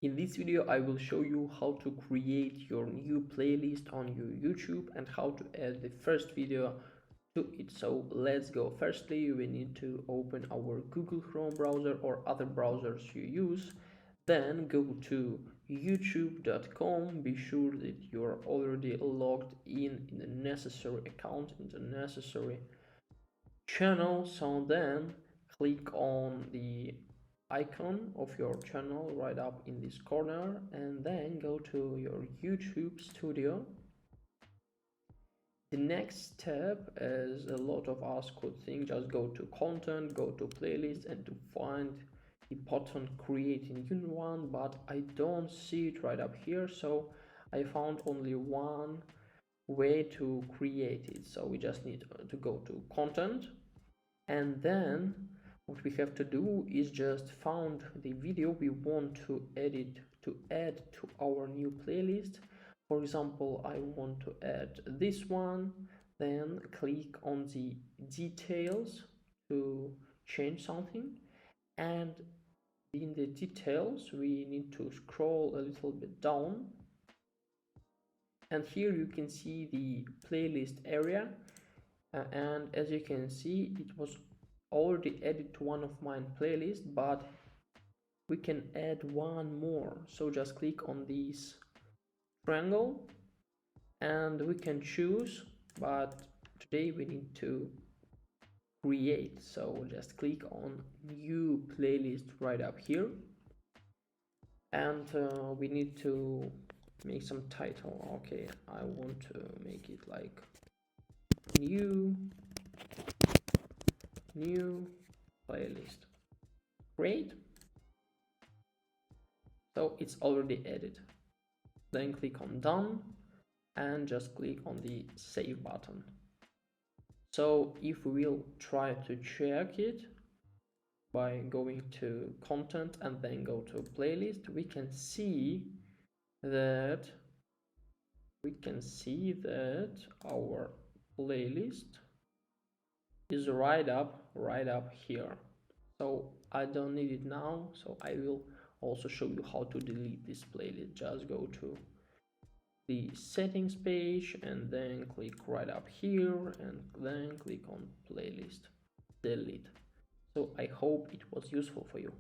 In this video, I will show you how to create your new playlist on your YouTube and how to add the first video to it. So let's go. Firstly, we need to open our Google Chrome browser or other browsers you use. Then go to youtube.com. Be sure that you're already logged in the necessary account, in the necessary channel. So then click on the icon of your channel right up in this corner and then go to your YouTube studio. The next step, as a lot of us could think, just go to content, go to playlist and to find the button create a new one, but I don't see it right up here, so I found only one way to create it. So we just need to go to content, and then what we have to do is just found the video we want to add to our new playlist. For example, I want to add this one. Then click on the details to change something, and in the details we need to scroll a little bit down, and here you can see the playlist area, and as you can see it was already added to one of my playlists, but we can add one more. So just click on this triangle and we can choose, but today we need to create, so just click on new playlist right up here, and we need to make some title. Okay, I want to make it like new playlist. Great. So it's already added. Then click on done and just click on the save button. So if we will try to check it by going to content and then go to playlist, we can see that our playlist is right up here. So I don't need it now, so I will also show you how to delete this playlist. Just go to the settings page and then click right up here and then click on playlist, delete. So I hope it was useful for you.